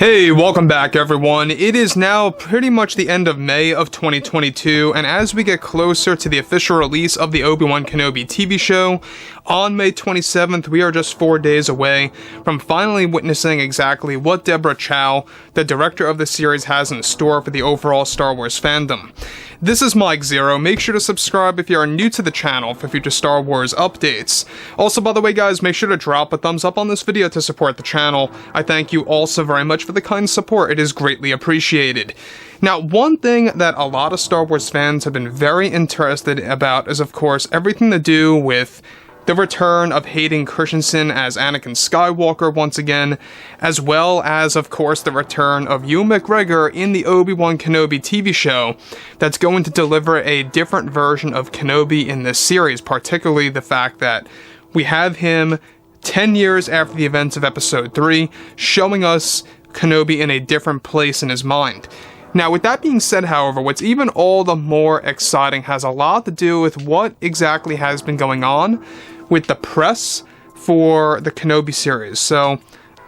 Hey, welcome back everyone. It is now pretty much the end of May of 2022, and as we get closer to the official release of the Obi-Wan Kenobi TV show, on May 27th, we are just 4 days away from finally witnessing exactly what Deborah Chow, the director of the series, has in store for the overall Star Wars fandom. This is Mike Zero. Make sure to subscribe if you are new to the channel for future Star Wars updates. Also, by the way guys, make sure to drop a thumbs up on this video to support the channel. I thank you all so very much for the kind support. It is greatly appreciated. Now, one thing that a lot of Star Wars fans have been very interested about is, of course, everything to do with the return of Hayden Christensen as Anakin Skywalker once again, as well as, of course, the return of Ewan McGregor in the Obi-Wan Kenobi TV show that's going to deliver a different version of Kenobi in this series, particularly the fact that we have him 10 years after the events of Episode 3, showing us Kenobi in a different place in his mind. Now, with that being said, however, what's even all the more exciting has a lot to do with what exactly has been going on with the press for the Kenobi series. So,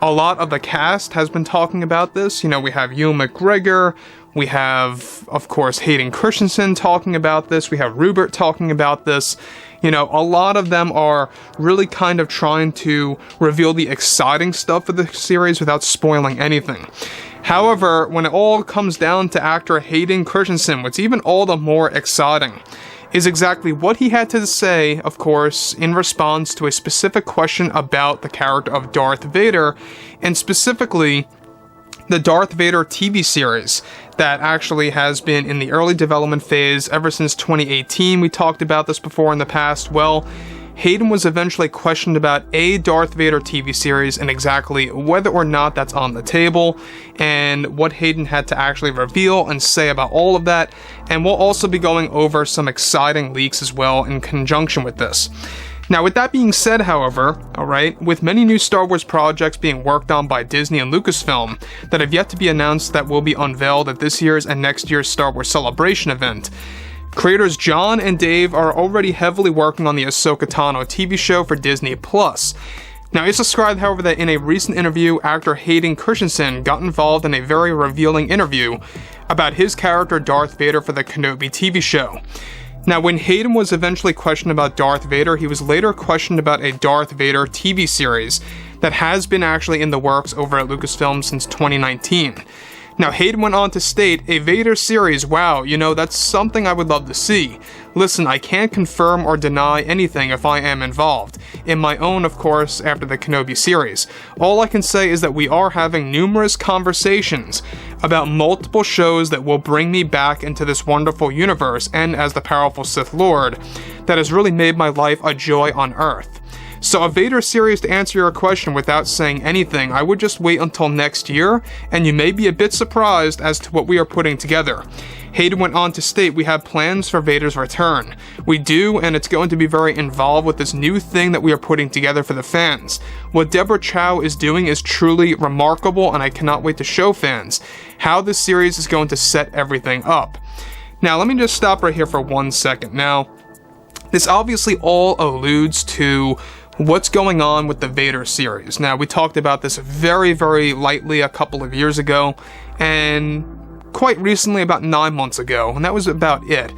a lot of the cast has been talking about this. You know, we have Ewan McGregor, we have, of course, Hayden Christensen talking about this, we have Rupert talking about this. You know, a lot of them are really kind of trying to reveal the exciting stuff of the series without spoiling anything. However, when it all comes down to actor Hayden Christensen, what's even all the more exciting is exactly what he had to say, of course, in response to a specific question about the character of Darth Vader, and specifically the Darth Vader TV series that actually has been in the early development phase ever since 2018. We talked about this before in the past. Well, Hayden was eventually questioned about a Darth Vader TV series and exactly whether or not that's on the table, and what Hayden had to actually reveal and say about all of that. And we'll also be going over some exciting leaks as well in conjunction with this. Now, with that being said, however, alright, with many new Star Wars projects being worked on by Disney and Lucasfilm that have yet to be announced that will be unveiled at this year's and next year's Star Wars Celebration event, creators John and Dave are already heavily working on the Ahsoka Tano TV show for Disney+. Now, it's described, however, that in a recent interview, actor Hayden Christensen got involved in a very revealing interview about his character Darth Vader for the Kenobi TV show. Now, when Hayden was eventually questioned about Darth Vader, he was later questioned about a Darth Vader TV series that has been actually in the works over at Lucasfilm since 2019. Now, Hayden went on to state, a Vader series, wow, you know, that's something I would love to see. Listen, I can't confirm or deny anything if I am involved. In my own, of course, after the Kenobi series. All I can say is that we are having numerous conversations about multiple shows that will bring me back into this wonderful universe and as the powerful Sith Lord that has really made my life a joy on Earth. So a Vader series, to answer your question without saying anything, I would just wait until next year, and you may be a bit surprised as to what we are putting together. Hayden went on to state, we have plans for Vader's return. We do, and it's going to be very involved with this new thing that we are putting together for the fans. What Deborah Chow is doing is truly remarkable, and I cannot wait to show fans how this series is going to set everything up. Now, let me just stop right here for 1 second. Now, this obviously all alludes to what's going on with the Vader series. Now, we talked about this very, very lightly a couple of years ago, and quite recently, about 9 months ago, and that was about it.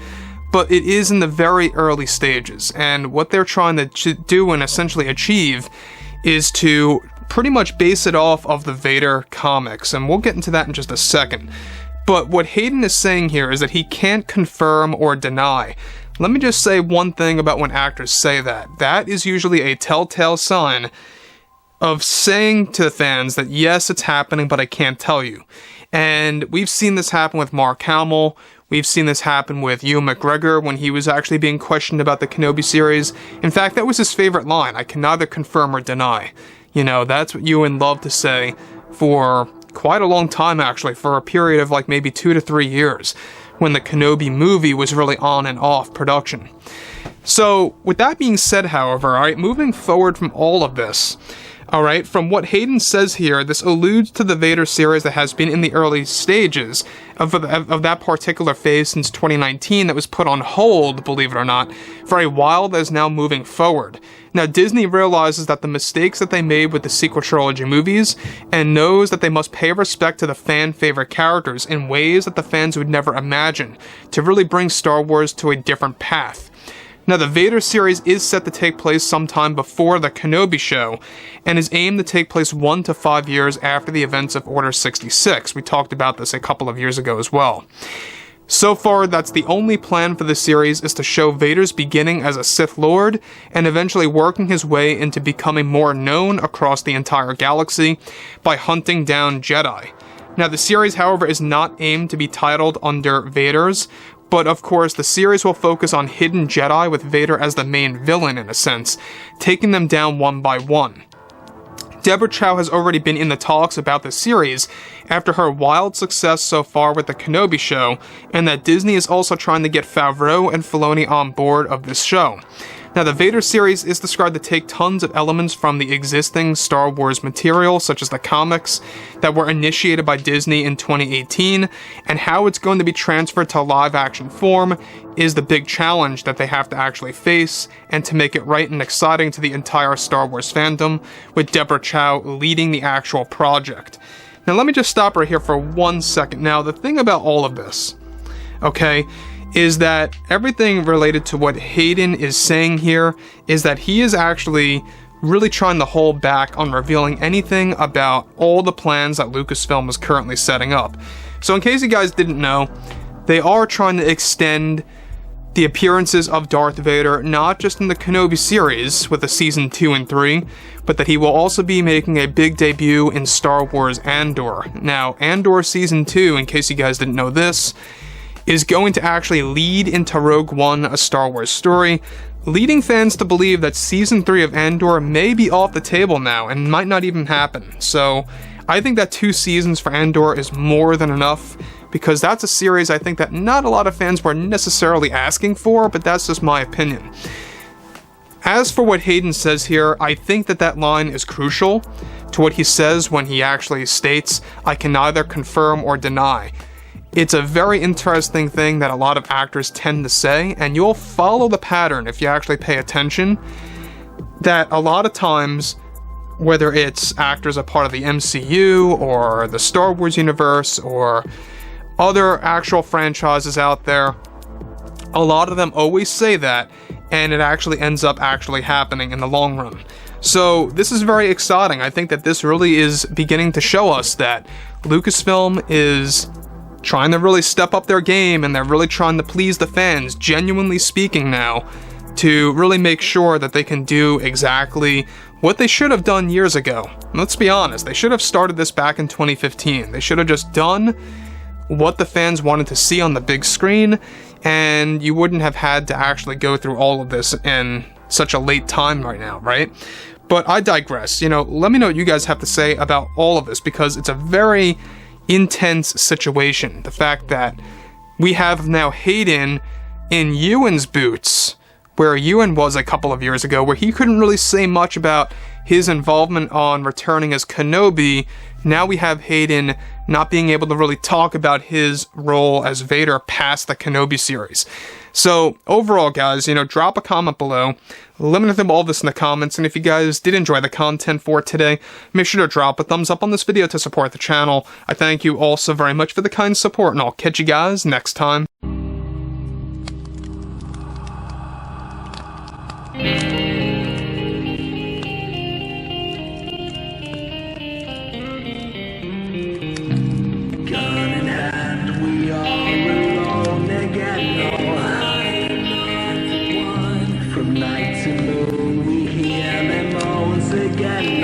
But it is in the very early stages, and what they're trying to do and essentially achieve is to pretty much base it off of the Vader comics, and we'll get into that in just a second. But what Hayden is saying here is that he can't confirm or deny. Let me just say one thing about when actors say that. That is usually a telltale sign of saying to the fans that yes, it's happening, but I can't tell you. And we've seen this happen with Mark Hamill. We've seen this happen with Ewan McGregor when he was actually being questioned about the Kenobi series. In fact, that was his favorite line. I can neither confirm or deny. You know, that's what Ewan loved to say for quite a long time, actually, for a period of like maybe 2 to 3 years, when the Kenobi movie was really on and off production. So, with that being said, however, alright, moving forward from all of this, Alright, from what Hayden says here, this alludes to the Vader series that has been in the early stages of that particular phase since 2019 that was put on hold, believe it or not, for a while that is now moving forward. Now, Disney realizes that the mistakes that they made with the sequel trilogy movies and knows that they must pay respect to the fan-favorite characters in ways that the fans would never imagine to really bring Star Wars to a different path. Now, the Vader series is set to take place sometime before the Kenobi show, and is aimed to take place 1 to 5 years after the events of Order 66. We talked about this a couple of years ago as well. So far, that's the only plan for the series, is to show Vader's beginning as a Sith Lord, and eventually working his way into becoming more known across the entire galaxy by hunting down Jedi. Now, the series, however, is not aimed to be titled under Vader's, but of course, the series will focus on hidden Jedi with Vader as the main villain, in a sense, taking them down one by one. Deborah Chow has already been in the talks about the series after her wild success so far with the Kenobi show, and that Disney is also trying to get Favreau and Filoni on board of this show. Now, the Vader series is described to take tons of elements from the existing Star Wars material, such as the comics that were initiated by Disney in 2018, and how it's going to be transferred to live-action form is the big challenge that they have to actually face, and to make it right and exciting to the entire Star Wars fandom, with Deborah Chow leading the actual project. Now, let me just stop right here for 1 second. Now, the thing about all of this, okay, is that everything related to what Hayden is saying here is that he is actually really trying to hold back on revealing anything about all the plans that Lucasfilm is currently setting up. So in case you guys didn't know, they are trying to extend the appearances of Darth Vader not just in the Kenobi series with the season 2 and 3, but that he will also be making a big debut in Star Wars Andor. Now, Andor season 2, in case you guys didn't know this, is going to actually lead into Rogue One, a Star Wars story, leading fans to believe that Season 3 of Andor may be off the table now and might not even happen. So I think that 2 seasons for Andor is more than enough, because that's a series I think that not a lot of fans were necessarily asking for, but that's just my opinion. As for what Hayden says here, I think that that line is crucial to what he says when he actually states, "I can neither confirm or deny." It's a very interesting thing that a lot of actors tend to say, and you'll follow the pattern if you actually pay attention, that a lot of times, whether it's actors a part of the MCU, or the Star Wars universe, or other actual franchises out there, a lot of them always say that, and it actually ends up actually happening in the long run. So this is very exciting. I think that this really is beginning to show us that Lucasfilm is trying to really step up their game, and they're really trying to please the fans, genuinely speaking now, to really make sure that they can do exactly what they should have done years ago. Let's be honest, they should have started this back in 2015. They should have just done what the fans wanted to see on the big screen, and you wouldn't have had to actually go through all of this in such a late time right now, right? But I digress. Let me know what you guys have to say about all of this, because it's a very intense situation. The fact that we have now Hayden in Ewan's boots, where Ewan was a couple of years ago, where he couldn't really say much about his involvement on returning as Kenobi. Now we have Hayden not being able to really talk about his role as Vader past the Kenobi series. So overall, guys, drop a comment below. Let me know all this in the comments, and if you guys did enjoy the content for today, make sure to drop a thumbs up on this video to support the channel. I thank you all so very much for the kind support, and I'll catch you guys next time. From night to moon, we hear them moans again.